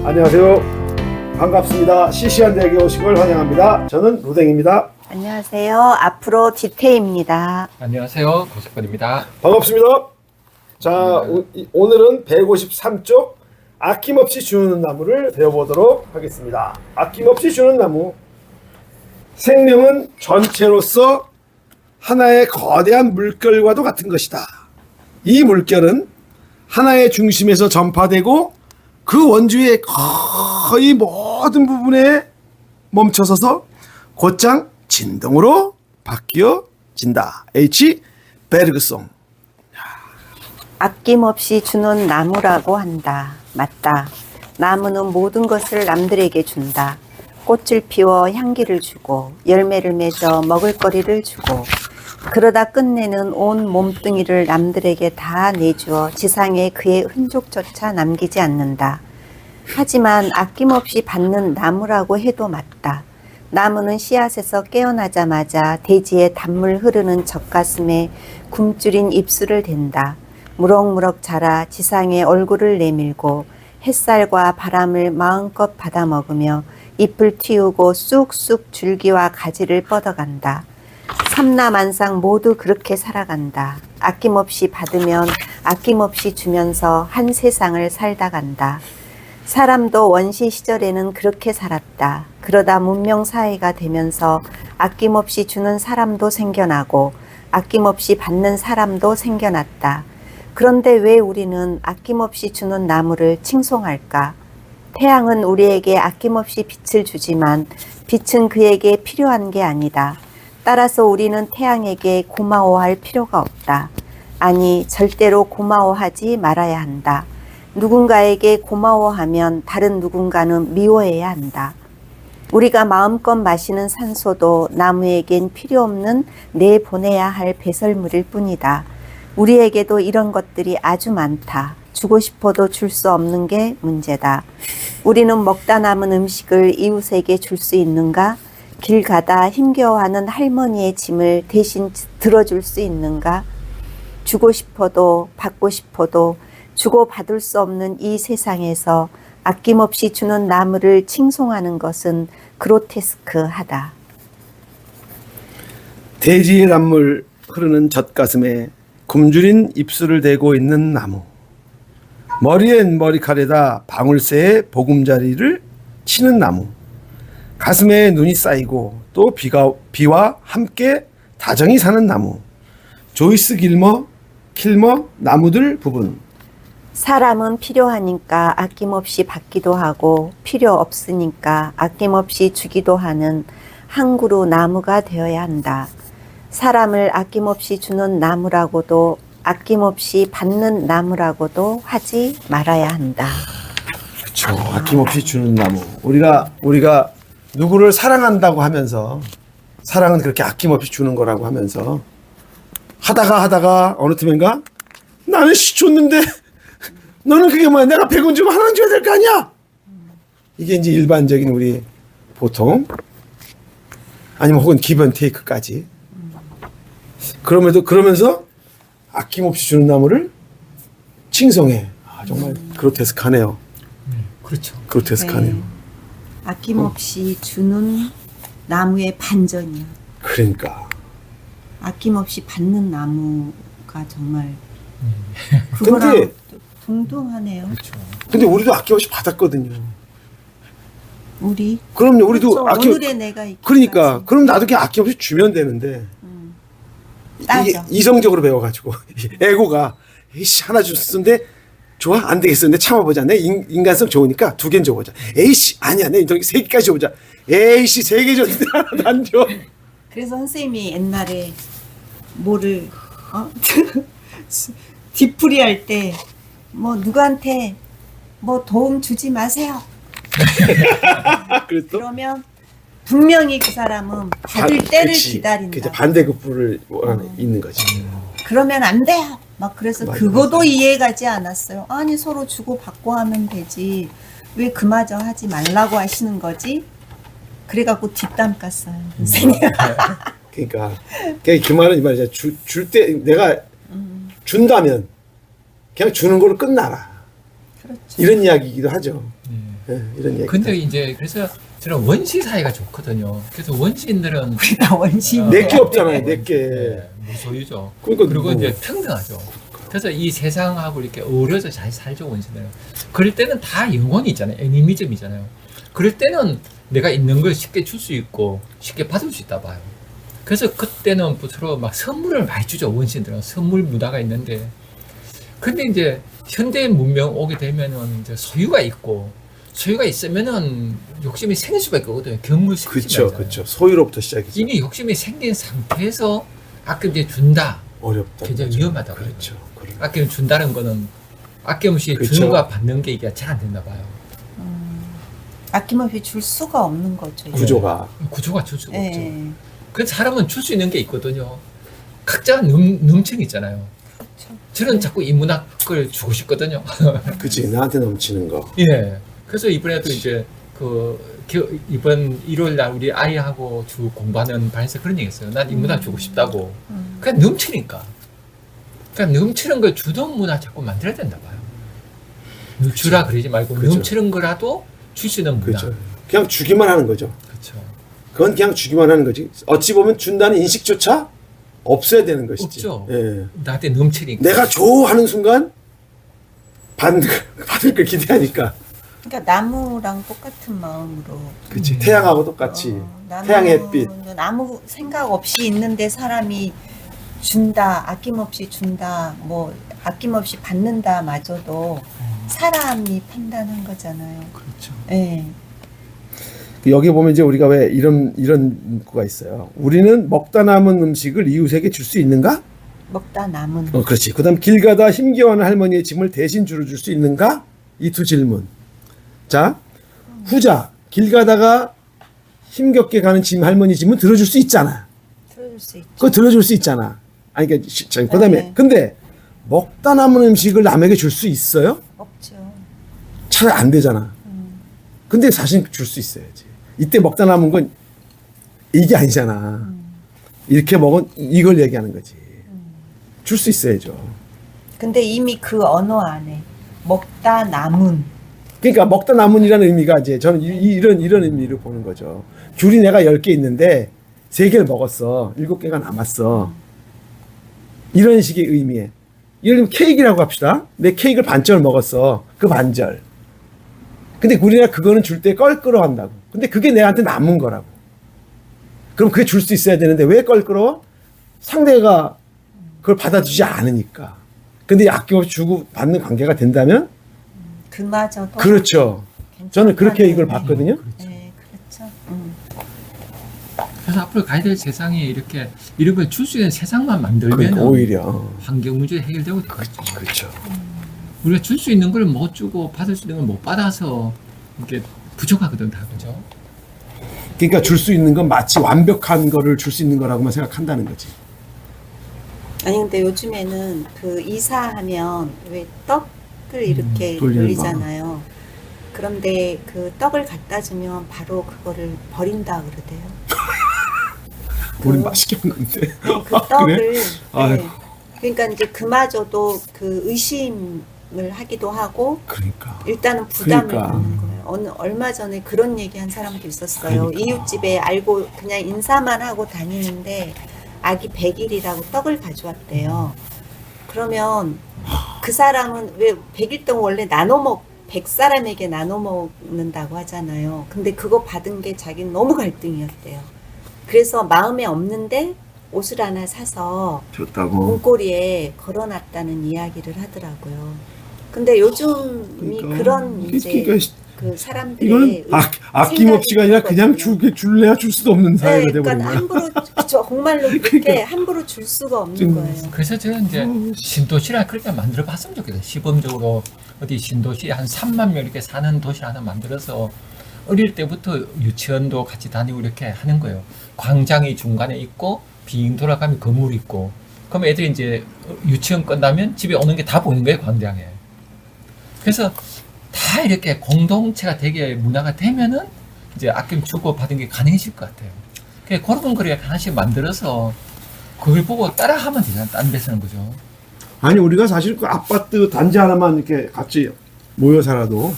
안녕하세요. 반갑습니다. 시시한대에게 오신 걸 환영합니다. 저는 루댕입니다. 안녕하세요. 앞으로 디테입니다. 안녕하세요. 고석권입니다. 반갑습니다. 자, 오늘은 153쪽 아낌없이 주는 나무를 배워보도록 하겠습니다. 아낌없이 주는 나무. 생명은 전체로서 하나의 거대한 물결과도 같은 것이다. 이 물결은 하나의 중심에서 전파되고 그 원주의 거의 모든 부분에 멈춰서서 곧장 진동으로 바뀌어진다. H. 베르그송. 아낌없이 주는 나무라고 한다. 맞다. 나무는 모든 것을 남들에게 준다. 꽃을 피워 향기를 주고 열매를 맺어 먹을거리를 주고 그러다 끝내는 온 몸뚱이를 남들에게 다 내주어 지상에 그의 흔적조차 남기지 않는다. 하지만 아낌없이 받는 나무라고 해도 맞다. 나무는 씨앗에서 깨어나자마자 대지에 단물 흐르는 젖가슴에 굶주린 입술을 댄다. 무럭무럭 자라 지상에 얼굴을 내밀고 햇살과 바람을 마음껏 받아먹으며 잎을 틔우고 쑥쑥 줄기와 가지를 뻗어간다. 삼라만상 모두 그렇게 살아간다. 아낌없이 받으면 아낌없이 주면서 한 세상을 살다 간다. 사람도 원시 시절에는 그렇게 살았다. 그러다 문명사회가 되면서 아낌없이 주는 사람도 생겨나고 아낌없이 받는 사람도 생겨났다. 그런데 왜 우리는 아낌없이 주는 나무를 칭송할까? 태양은 우리에게 아낌없이 빛을 주지만 빛은 그에게 필요한 게 아니다. 따라서 우리는 태양에게 고마워할 필요가 없다. 아니, 절대로 고마워하지 말아야 한다. 누군가에게 고마워하면 다른 누군가는 미워해야 한다. 우리가 마음껏 마시는 산소도 나무에겐 필요 없는 내보내야 할 배설물일 뿐이다. 우리에게도 이런 것들이 아주 많다. 주고 싶어도 줄 수 없는 게 문제다. 우리는 먹다 남은 음식을 이웃에게 줄 수 있는가? 길 가다 힘겨워하는 할머니의 짐을 대신 들어줄 수 있는가? 주고 싶어도 받고 싶어도 주고 받을 수 없는 이 세상에서 아낌없이 주는 나무를 칭송하는 것은 그로테스크하다. 대지의 단물 흐르는 젖가슴에 굶주린 입술을 대고 있는 나무. 머리엔 머리칼에다 방울새의 보금자리를 치는 나무. 가슴에 눈이 쌓이고 또 비와 함께 다정히 사는 나무. 조이스 킬머 나무들 부분. 사람은 필요하니까 아낌없이 받기도 하고 필요 없으니까 아낌없이 주기도 하는 한 그루 나무가 되어야 한다. 사람을 아낌없이 주는 나무라고도 아낌없이 받는 나무라고도 하지 말아야 한다. 그렇죠. 아낌없이 주는 나무. 우리가 누구를 사랑한다고 하면서 사랑은 그렇게 아낌없이 주는 거라고 하면서 하다가 어느 틈인가 나는 줬는데 너는 그게 뭐야? 내가 100원 주면 하나 줘야 될 거 아니야? 이게 이제 일반적인 우리 보통 아니면 혹은 기브 앤 테이크까지 그러면서 아낌없이 주는 나무를 칭송해. 아, 정말 그로테스크하네요. 그렇죠. 그로테스크하네요. 네. 아낌없이 주는 나무의 반전이야. 그러니까. 아낌없이 받는 나무가 정말 근데 그거랑 동등하네요. 그렇죠. 근데 우리도 아낌없이 받았거든요. 우리 그럼요. 우리도 그렇죠. 오늘의 내가 있기까지. 그러니까 그럼 나도 그냥 아낌없이 주면 되는데 따져. 이게 이성적으로 배워가지고 에고가 에이씨 하나 줬는데 좋아 안 되겠어. 근데 참아보자. 내 인간성 좋으니까 2개는 줘보자. 에이씨 아니야 내 3개까지 줘보자. 에이씨 3개 줬는데 하나도 안 줘. 그래서 선생님이 옛날에 뭐를 뒤풀이 할 때 뭐 누구한테 뭐 도움 주지 마세요. 그랬어? 그러면 분명히 그 사람은 받을 때를 기다린다. 그치, 반대급부를 있는 거지. 그러면 안 돼요. 막 그래서 맞아, 그거도 맞아. 이해가지 않았어요. 아니 서로 주고 받고 하면 되지. 왜 그마저 하지 말라고 하시는 거지? 그래갖고 뒷담 깠어요. 선생님. 그러니까 그 말은 이 말이야. 줄 때 내가 준다면 그냥 주는 걸로 끝나라. 그렇죠. 이런 이야기이기도 하죠. 이런 얘기. 근데 이제 그래서 저는 원시 사회가 좋거든요. 그래서 원시인들은 우리 다 원시인데. 내게 없잖아요. 내게. 네, 무소유죠. 그러니까 그리고 뭐. 이제 평등하죠. 그래서 이 세상하고 이렇게 어우러져 잘 살죠, 원시들은. 그럴 때는 다 영혼이 있잖아요. 애니미즘이잖아요. 그럴 때는 내가 있는 걸 쉽게 줄 수 있고 쉽게 받을 수 있다 봐요. 그래서 그때는 서로 막 선물을 많이 주죠, 원시들은. 선물 문화가 있는데. 근데 이제 현대 문명 오게 되면은 이제 소유가 있고 소유가 있으면은 욕심이 생길 수밖에 없거든요. 경물시키지 그렇죠, 말잖아요. 그렇죠. 소유로부터 시작이죠. 이미 욕심이 생긴 상태에서 아껴 준다. 어렵다. 굉장히 위험하다고. 그렇죠. 아끼면 준다는 거는 아낌없이 그렇죠. 주는 거 받는 게 이게 잘 안 된다 봐요. 아낌없이 줄 수가 없는 거죠. 구조가. 구조가 줄 수가 없죠. 네. 그 사람은 줄 수 있는 게 있거든요. 각자 넘치는 있잖아요. 그렇죠. 저는 자꾸 이 문학을 주고 싶거든요. 그치, 나한테 넘치는 거. 예. 그래서 이번에도 이제 이번 일요일 날 우리 아이하고 주 공부하는 반에서 그런 얘기 했어요. 난 이 문학 주고 싶다고. 그냥 넘치니까. 그러니까 넘치는 걸 주던 문화 자꾸 만들어야 된다 봐요. 주라 그러지 말고 그렇죠. 넘치는 거라도 줄 수 있는 문화. 그렇죠. 그냥 주기만 하는 거죠. 그렇죠. 그건 그냥 주기만 하는 거지. 어찌 보면 준다는 인식조차 없어야 되는 것이지. 없죠. 예. 나한테 넘치니까. 내가 좋아하는 순간 받을 걸 기대하니까. 그러니까 나무랑 똑같은 마음으로. 그치. 태양하고 똑같이. 나무는 태양의 햇빛. 아무 생각 없이 있는데 사람이 준다, 아낌없이 준다, 뭐 아낌없이 받는다 마저도 사람이 판단한 거잖아요. 그렇죠. 네. 여기 보면 이제 우리가 왜 이런 문구가 있어요. 우리는 먹다 남은 음식을 이웃에게 줄 수 있는가? 먹다 남은. 그렇지. 그다음 길 가다 힘겨워하는 할머니의 짐을 대신 줄을 줄 수 있는가? 이 두 질문. 자, 후자. 길 가다가 힘겹게 가는 할머니 짐은 들어줄 수 있잖아. 들어줄 수 있죠. 그거 들어줄 수 있잖아. 아니 그러니까 그다음에 네. 근데 먹다 남은 음식을 남에게 줄 수 있어요? 없죠. 잘 안 되잖아. 근데 사실 줄 수 있어야지. 이때 먹다 남은 건 이게 아니잖아. 이렇게 먹은 이걸 얘기하는 거지. 줄 수 있어야죠. 근데 이미 그 언어 안에 먹다 남은. 그러니까 먹다 남은이라는 의미가 이제 저는 이런 의미를 보는 거죠. 귤이 내가 10개 있는데 3개를 먹었어. 7개가 남았어. 이런 식의 의미에. 예를 들면 케이크라고 합시다. 내 케이크를 반절을 먹었어. 그 반절. 근데 우리가 그거는 줄 때 껄끄러워한다고. 근데 그게 내한테 남은 거라고. 그럼 그게 줄 수 있어야 되는데 왜 껄끄러워? 상대가 그걸 받아주지 않으니까. 근데 아낌없이 주고 받는 관계가 된다면 그마저도. 그렇죠. 저는 그렇게 이걸 봤거든요. 네, 그렇죠. 그래서 앞으로 가야 될 세상이 이렇게 이런 걸 줄 수 있는 세상만 만들면 그러니까 오히려 환경 문제 해결되고 되겠죠. 그렇죠. 우리가 줄 수 있는 걸 못 주고 받을 수 있는 걸 못 받아서 이렇게 부족하거든 다 그죠? 그러니까 줄 수 있는 건 마치 완벽한 거를 줄 수 있는 거라고만 생각한다는 거지. 아니 근데 요즘에는 그 이사하면 왜 떡을 이렇게 돌리는 돌리잖아요. 그런데 그 떡을 갖다 주면 바로 그거를 버린다 그러대요. 우린 그- 맛있게 먹는데. 그 떡을 네. 아이고. 그러니까 이제 그마저도 그 의심을 하기도 하고 그러니까. 일단은 부담을 그러니까. 갖는 거예요. 얼마 전에 그런 얘기한 사람도 있었어요. 그러니까. 이웃집에 알고 그냥 인사만 하고 다니는데 아기 100일이라고 떡을 가져왔대요. 그러면 그 사람은 왜 100일 동안 원래 100사람에게 나눠 먹는다고 하잖아요. 근데 그거 받은 게 자기는 너무 갈등이었대요. 그래서 마음에 없는데 옷을 하나 사서 좋다고. 문고리에 걸어놨다는 이야기를 하더라고요. 근데 요즘이 그러니까. 그런 이제 그러니까 그 사람들의 이거는 아낌없이가 아니라 그냥 줄래야 줄 수도 없는 네, 사회가 그러니까 돼버린 거야. 함부로 정말로 그렇게 함부로 줄 수가 없는 거예요. 그래서 저는 이제 신도시를 그렇게 만들어 봤으면 좋겠어요. 시범적으로 어디 신도시 한 3만 명 이렇게 사는 도시 하나 만들어서 어릴 때부터 유치원도 같이 다니고 이렇게 하는 거예요. 광장이 중간에 있고 빙 돌아가면 건물이 있고 그럼 애들이 이제 유치원 끝나면 집에 오는 게 다 보이는 거예요, 광장에. 그래서 다 이렇게 공동체가 되게 문화가 되면은 이제 아낌 주고 받은 게 가능해질 것 같아요. 그런 거를 하나씩 만들어서 그걸 보고 따라하면 되잖아요. 딴 데서는 그죠. 아니 우리가 사실 그 아파트 단지 하나만 이렇게 같이 모여 살아도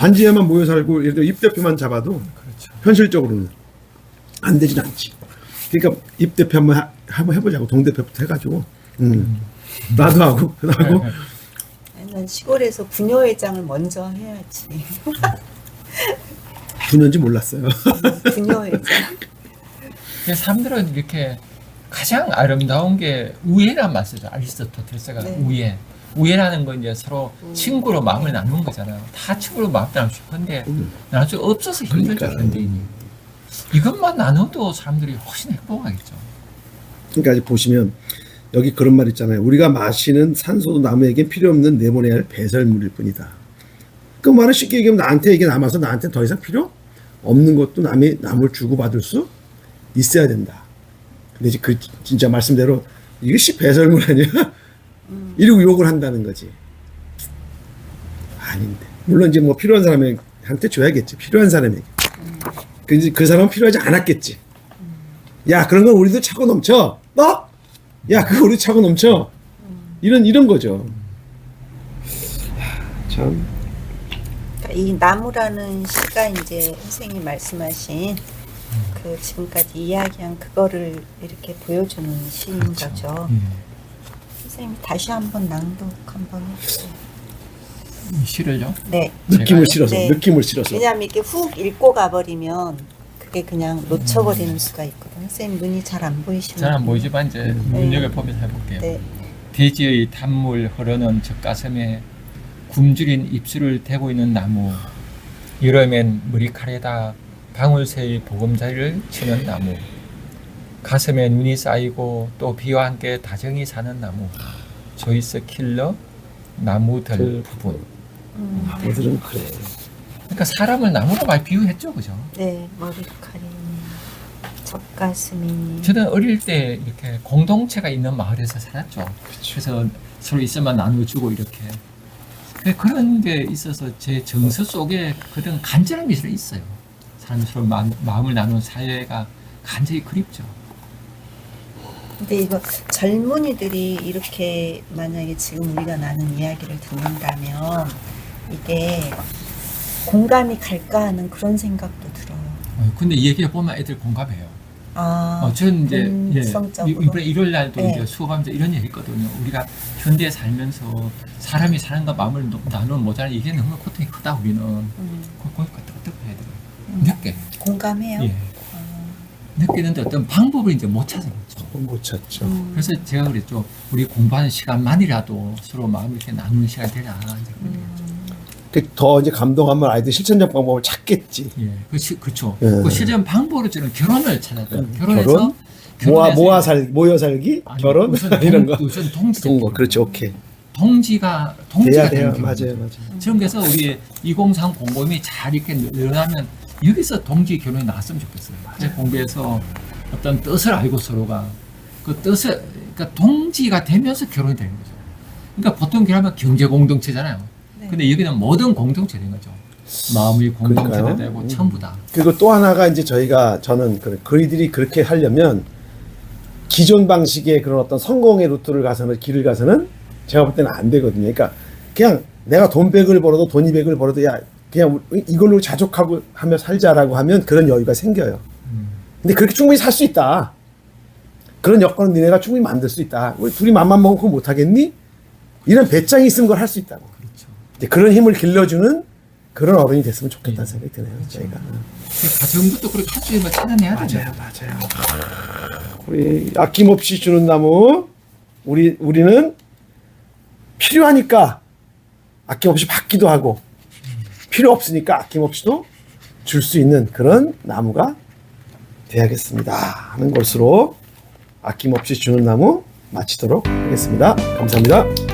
단지에만 모여 살고 예를 들어 입 대표만 잡아도 그렇죠. 현실적으로는 안 되진 않지. 그러니까 입 대표 한번 해보자고 동 대표부터 해가지고 나도 하고 아니면 시골에서 부녀회장을 먼저 해야지. 분인지 몰랐어요. 부녀회장. 그래서 사람들은 이렇게 가장 아름다운 게 우애란 말 쓰죠. 아리스토텔레스가 네. 우애. 우애라는 건 이제 서로 친구로 마음을 나누는 거잖아요. 다 친구로 마음 나눌 수 있는데 나눌 수 없어서 힘들죠, 그러니까요. 현대인이. 이것만 나눠도 사람들이 훨씬 행복하겠죠. 그러니까 이제 보시면 여기 그런 말 있잖아요. 우리가 마시는 산소도 나무에게 필요 없는 내보내야 할 배설물일 뿐이다. 그 말은 쉽게 얘기하면 나한테 이게 남아서 나한테 더 이상 필요 없는 것도 남을 주고받을 수 있어야 된다. 근데 이제 그 진짜 말씀대로 이것이 배설물 아니야? 이러고 욕을 한다는 거지. 아닌데. 물론 이제 뭐 필요한 사람한테 줘야겠지. 필요한 사람에게. 그 사람은 필요하지 않았겠지. 야, 그런 건 우리도 차고 넘쳐. 야, 그거 우리 차고 넘쳐. 이런 거죠. 참. 그러니까 이 나무라는 시가 이제 선생님 말씀하신 그 지금까지 이야기한 그거를 이렇게 보여주는 시인 거죠. 선생님 다시 한번 낭독 한번 해주세요. 이 시를요? 네. 느낌을 제가요? 실어서, 네. 느낌을 실어서. 왜냐하면 이렇게 훅 읽고 가버리면 그게 그냥 놓쳐버리는 수가 있거든요. 선생님 눈이 잘 안 보이시나요? 잘 안 보이지만 이제 눈여겨보면서 해볼게요. 네. 대지의 단물 흐르는 젖가슴에 굶주린 입술을 대고 있는 나무, 여름엔 머리카락에다 방울새의 보금자리를 치는 나무, 가슴에 눈이 쌓이고 또 비와 함께 다정히 사는 나무, 조이스 킬러 나무들 부분. 나무들은 그래. 그러니까 사람을 나무로 많이 비유했죠, 그죠? 네, 머리카락이, 젖가슴이. 저는 어릴 때 이렇게 공동체가 있는 마을에서 살았죠. 그래서 서로 있으면 나눠주고 이렇게. 그런 게 있어서 제 정서 속에 그런 간절함이 있어요. 사람이 서로 마음을 나누는 사회가 간절히 그립죠. 근데 이거 젊은이들이 이렇게 만약에 지금 우리가 나눈 이야기를 듣는다면 이게 공감이 갈까 하는 그런 생각도 들어요. 근데 이 얘기해 보면 애들 공감해요. 저는 이제 본성적으로. 이번에 일요일 날도 네. 이제 수업하면서 이런 얘기 했거든요. 우리가 현대에 살면서 사람이 사람과 마음을 나누는 모자란 이게 너무 고통이 크다 우리는. 거기까 어떻게 해야 돼요? 늦게. 공감해요. 예. 느끼는데 어떤 방법을 이제 못 찾은 거죠. 못 찾죠. 그래서 제가 그랬죠. 우리 공부하는 시간만이라도 서로 마음을 이렇게 나누는 시간이 되라. 이제 더 이제 감동하면 아이들 실천적 방법을 찾겠지. 예, 그렇죠. 예. 그 실전 방법으로 저는 결혼을 찾았어요. 결혼해서 결혼? 모여 살기? 아니, 결혼? 우선 동지. 동거. 그렇죠. 오케이. 동지가 돼야 되는 돼요. 경우죠. 맞아요. 지금 그래서 우리 2030 공범이 잘 이렇게 늘어나면 여기서 동지 결혼이 나왔으면 좋겠어요. 맞아요. 공부해서 어떤 뜻을 알고 서로가 그 뜻을 그러니까 동지가 되면서 결혼이 되는 거죠. 그러니까 보통 결혼하면 경제 공동체잖아요. 근데 여기는 모든 공동체 된 거죠. 마음의 공동체도 그러니까요. 되고 전부 다. 그리고 또 하나가 이제 저는 그이들이 그렇게 하려면 기존 방식의 그런 어떤 성공의 루트를 길을 가서는 제가 볼 때는 안 되거든요. 그러니까 그냥 내가 돈 100을 벌어도 돈 200을 벌어도 야 그냥 이걸로 자족하고 하며 살자라고 하면 그런 여유가 생겨요. 근데 그렇게 충분히 살 수 있다. 그런 여건은 니네가 충분히 만들 수 있다. 우리 둘이 맘만 먹으면 그거 못하겠니? 이런 배짱이 있으면 그걸 할 수 있다고. 그렇죠. 이제 그런 힘을 길러주는 그런 어른이 됐으면 좋겠다는 생각이 드네요. 저희가. 가정부터 그렇게 할 수 있는 걸 찾아내야 돼요. 맞아요. 우리 아낌없이 주는 나무, 우리는 필요하니까 아낌없이 받기도 하고 필요 없으니까 아낌없이도 줄 수 있는 그런 나무가 돼야겠습니다 하는 것으로 아낌없이 주는 나무 마치도록 하겠습니다. 감사합니다.